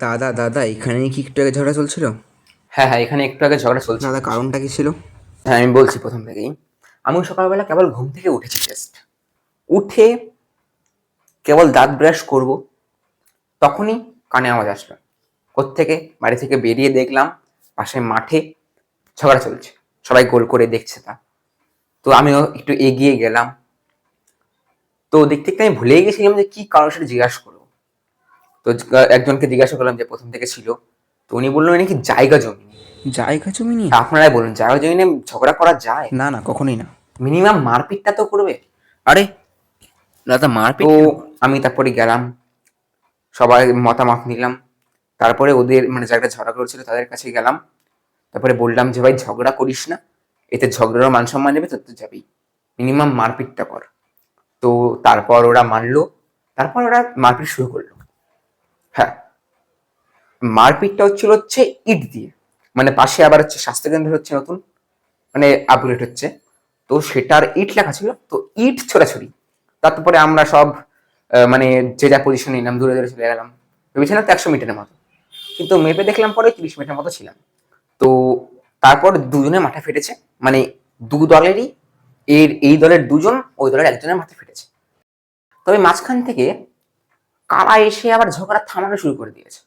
দাদা দাদা এখানে কি একটু আগে ঝগড়া চলছিল? হ্যাঁ, হ্যাঁ, এখানে একটু আগে ঝগড়া চলছিল। দাদা কারণটা কি ছিল? হ্যাঁ, আমি বলছি প্রথম থেকেই। আমি সকালবেলা কেবল ঘুম থেকে উঠেছি জাস্ট। উঠে কেবল দাঁত ব্রাশ করব, তখনই কানে আওয়াজ আসলো। কোত্থেকে? বাড়ি থেকে বেরিয়ে দেখলাম পাশে মাঠে ঝগড়া চলছে। সবাই গোল করে দেখছে তা। তো আমিও একটু এগিয়ে গেলাম। তো দেখতে, দেখতে আমি ভুলেই গেছিলাম যে কি কারণ সেটা জিজ্ঞাসা করব। তো একজনকে জিজ্ঞাসা করলাম যে প্রথম থেকে ছিল। তো উনি বলল নাকি জায়গা জমি নিয়ে। জায়গা জমি নিয়ে? তা আপনারাই বলুন জায়গা জমি নিয়ে ঝগড়া করা যায়? না না, কখনোই না। মিনিমাম মারপিটটা তো করবে। আরে দাদা তো মারপিট কেন? আমি তারপরে গেলাম, সবাই মতামত নিলাম। তারপরে ওদের মানে যারা ঝগড়া করছিল তাদের কাছে গেলাম। তারপরে বললাম যে ভাই ঝগড়া করিস না, এতে ঝগড়ারও মান সম্মান যাবে, তোর তো যাবেই, মিনিমাম মারপিটটা কর। তো তারপর ওরা মানলো। তারপর ওরা মারপিট শুরু করলো। হ্যাঁ, মারপিটটা হচ্ছে ইট দিয়ে। মানে পাশে আবার হচ্ছে স্বাস্থ্যকেন্দ্র হচ্ছে নতুন, মানে আপগ্রেড হচ্ছে। তো সেটার ইট লেখা ছিল, তো ইট ছোড়াছুড়ি। তারপরে আমরা সব মানে যে যা পজিশন নিলাম, দূরে দূরে চলে গেলাম। ভেবেছিলাম তো 100 মিটারের মতো, কিন্তু মেপে দেখলাম পরে 30 মিটার মতো ছিলাম। তো তারপর দুজনের মাথা ফেটেছে, মানে দু দলেরই। এই দলের দুজন, ওই দলের একজনের মাথা ফেটেছে। তবে মাঝখান থেকে কারা এসে আবার ঝগড়া থামানো শুরু করে দিয়েছে।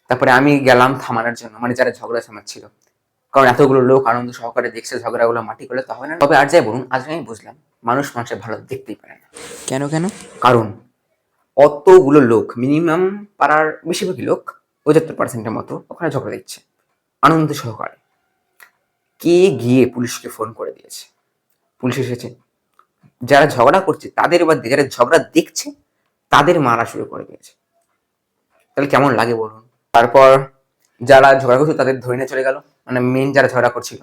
তারপরে আমি গেলাম থামানোর জন্য, মানে যারা ঝগড়া থামাচ্ছিল। কারণ এতগুলো লোক আনন্দ সহকারে দেখছে, ঝগড়াগুলো মাটি করলে তো হবে না। তবে আর যাই বলুন, আজ আমি বুঝলাম মানুষ মানুষের ভালো দেখতেই পারে না। কেন কেন? কারণ অতগুলো লোক, মিনিমাম পাড়ার বেশিরভাগই লোক, 75% মতো ওখানে ঝগড়া দিচ্ছে আনন্দ সহকারে। কে গিয়ে পুলিশকে ফোন করে দিয়েছে, পুলিশ এসেছে। যারা ঝগড়া করছে তাদের বাদ দিয়ে যারা ঝগড়া দেখছে তাদের মারা শুরু করে দিয়েছে। তাহলে কেমন লাগে বলুন? তারপর যারা ঝগড়া করছিল তাদের ধরে নিয়ে চলে গেল, মানে মেন যারা ঝগড়া করছিল।